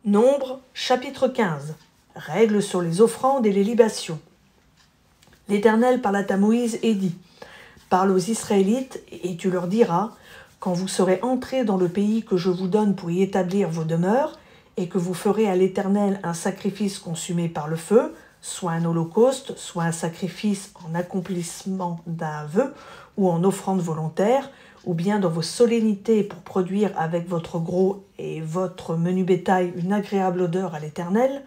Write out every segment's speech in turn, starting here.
Nombre, chapitre 15. Règles sur les offrandes et les libations. L'Éternel parla à Moïse et dit : Parle aux Israélites, et tu leur diras : Quand vous serez entrés dans le pays que je vous donne pour y établir vos demeures, et que vous ferez à l'Éternel un sacrifice consumé par le feu, soit un holocauste, soit un sacrifice en accomplissement d'un vœu, ou en offrande volontaire, ou bien dans vos solennités pour produire avec votre gros et votre menu bétail une agréable odeur à l'Éternel,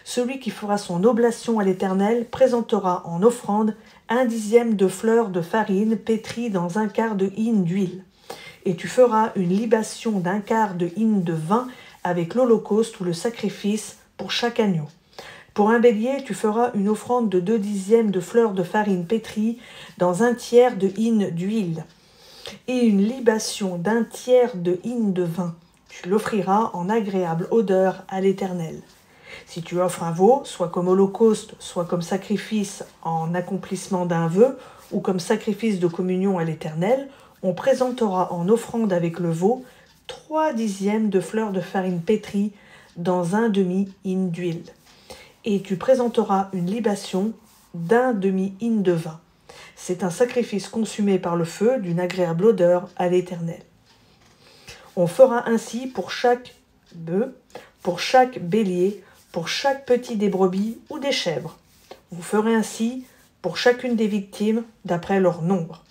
celui qui fera son oblation à l'Éternel présentera en offrande 1/10 de fleur de farine pétrie dans 1/4 de hin d'huile. Et tu feras une libation d'1/4 de hin de vin avec l'holocauste ou le sacrifice pour chaque agneau. Pour un bélier, tu feras une offrande de 2/10 de fleur de farine pétrie dans 1/3 de hin d'huile, et une libation d'1/3 de hin de vin. Tu l'offriras en agréable odeur à l'Éternel. Si tu offres un veau, soit comme holocauste, soit comme sacrifice en accomplissement d'un vœu, ou comme sacrifice de communion à l'Éternel, on présentera en offrande avec le veau 3/10 de fleur de farine pétrie dans 1/2 hin d'huile. Et tu présenteras une libation d'1/2 hin de vin. C'est un sacrifice consumé par le feu d'une agréable odeur à l'Éternel. On fera ainsi pour chaque bœuf, pour chaque bélier, pour chaque petit des brebis ou des chèvres. Vous ferez ainsi pour chacune des victimes d'après leur nombre.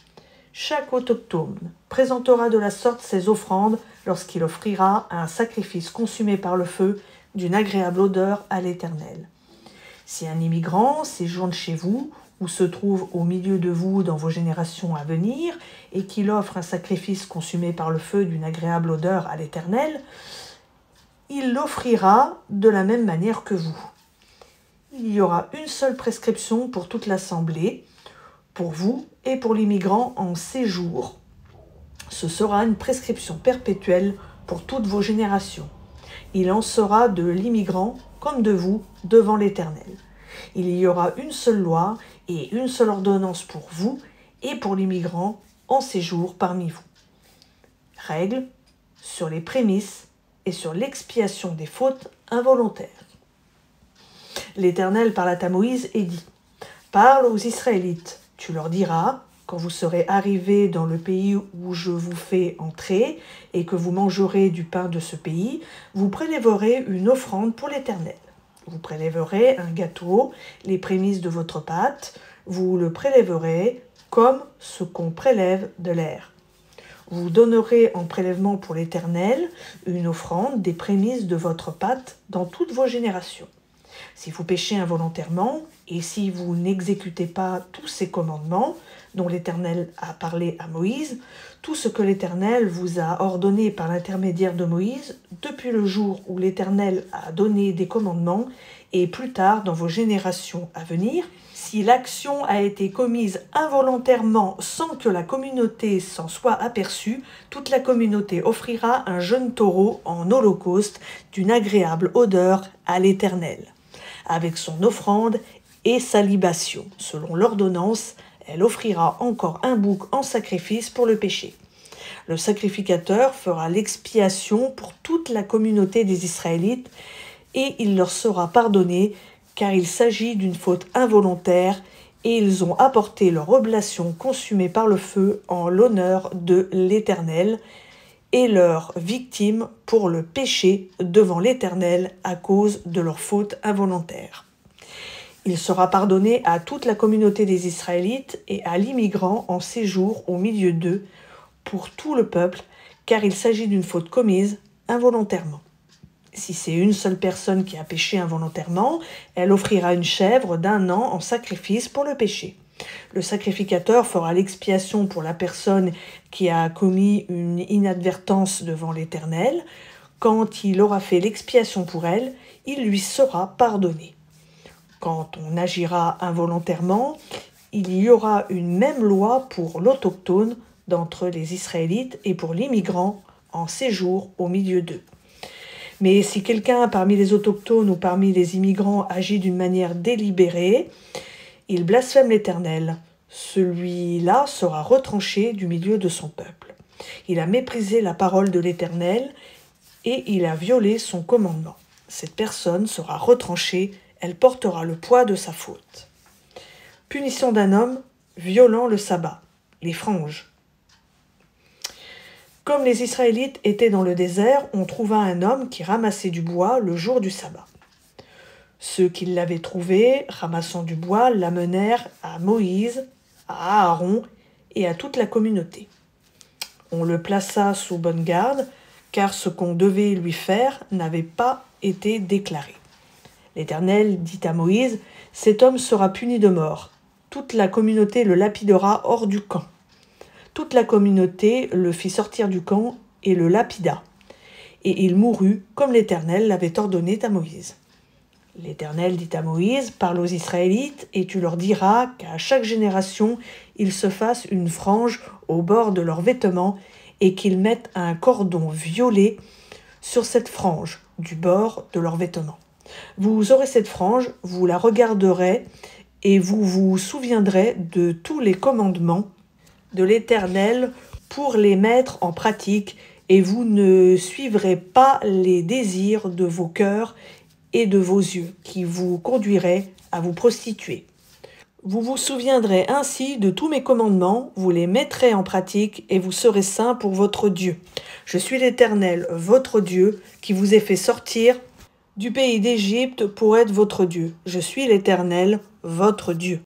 Chaque autochtone présentera de la sorte ses offrandes lorsqu'il offrira un sacrifice consumé par le feu d'une agréable odeur à l'Éternel. Si un immigrant séjourne chez vous ou se trouve au milieu de vous dans vos générations à venir et qu'il offre un sacrifice consumé par le feu d'une agréable odeur à l'Éternel, il l'offrira de la même manière que vous. Il y aura une seule prescription pour toute l'assemblée, pour vous et pour l'immigrant en séjour. Ce sera une prescription perpétuelle pour toutes vos générations. Il en sera de l'immigrant comme de vous devant l'Éternel. Il y aura une seule loi et une seule ordonnance pour vous et pour l'immigrant en séjour parmi vous. Règles sur les prémices et sur l'expiation des fautes involontaires. L'Éternel parla à Moïse et dit : Parle aux Israélites, tu leur diras, quand vous serez arrivés dans le pays où je vous fais entrer et que vous mangerez du pain de ce pays, vous prélèverez une offrande pour l'Éternel. Vous prélèverez un gâteau, les prémices de votre pâte, vous le prélèverez comme ce qu'on prélève de l'air. Vous donnerez en prélèvement pour l'Éternel une offrande des prémices de votre pâte dans toutes vos générations. Si vous péchez involontairement, et si vous n'exécutez pas tous ces commandements dont l'Éternel a parlé à Moïse, tout ce que l'Éternel vous a ordonné par l'intermédiaire de Moïse, depuis le jour où l'Éternel a donné des commandements, et plus tard dans vos générations à venir, si l'action a été commise involontairement sans que la communauté s'en soit aperçue, toute la communauté offrira un jeune taureau en holocauste d'une agréable odeur à l'Éternel, avec son offrande et sa libation. Selon l'ordonnance, elle offrira encore un bouc en sacrifice pour le péché. Le sacrificateur fera l'expiation pour toute la communauté des Israélites et il leur sera pardonné, car il s'agit d'une faute involontaire et ils ont apporté leur oblation consumée par le feu en l'honneur de l'Éternel et leur victime pour le péché devant l'Éternel à cause de leur faute involontaire. Il sera pardonné à toute la communauté des Israélites et à l'immigrant en séjour au milieu d'eux, pour tout le peuple, car il s'agit d'une faute commise involontairement. Si c'est une seule personne qui a péché involontairement, elle offrira une chèvre d'1 an en sacrifice pour le péché. Le sacrificateur fera l'expiation pour la personne qui a commis une inadvertance devant l'Éternel. Quand il aura fait l'expiation pour elle, il lui sera pardonné. Quand on agira involontairement, il y aura une même loi pour l'autochtone d'entre les Israélites et pour l'immigrant en séjour au milieu d'eux. Mais si quelqu'un parmi les autochtones ou parmi les immigrants agit d'une manière délibérée, il blasphème l'Éternel. Celui-là sera retranché du milieu de son peuple. Il a méprisé la parole de l'Éternel et il a violé son commandement. Cette personne sera retranchée, elle portera le poids de sa faute. Punition d'un homme violant le sabbat, les franges. Comme les Israélites étaient dans le désert, on trouva un homme qui ramassait du bois le jour du sabbat. Ceux qui l'avaient trouvé, ramassant du bois, l'amenèrent à Moïse, à Aaron et à toute la communauté. On le plaça sous bonne garde, car ce qu'on devait lui faire n'avait pas été déclaré. L'Éternel dit à Moïse, « Cet homme sera puni de mort. Toute la communauté le lapidera hors du camp. » Toute la communauté le fit sortir du camp et le lapida. Et il mourut comme l'Éternel l'avait ordonné à Moïse. L'Éternel dit à Moïse, « Parle aux Israélites, et tu leur diras qu'à chaque génération, ils se fassent une frange au bord de leurs vêtements et qu'ils mettent un cordon violet sur cette frange du bord de leurs vêtements. Vous aurez cette frange, vous la regarderez et vous vous souviendrez de tous les commandements de l'Éternel pour les mettre en pratique, et vous ne suivrez pas les désirs de vos cœurs et de vos yeux, qui vous conduiraient à vous prostituer. Vous vous souviendrez ainsi de tous mes commandements, vous les mettrez en pratique, et vous serez saints pour votre Dieu. Je suis l'Éternel, votre Dieu, qui vous ai fait sortir du pays d'Égypte pour être votre Dieu. Je suis l'Éternel, votre Dieu.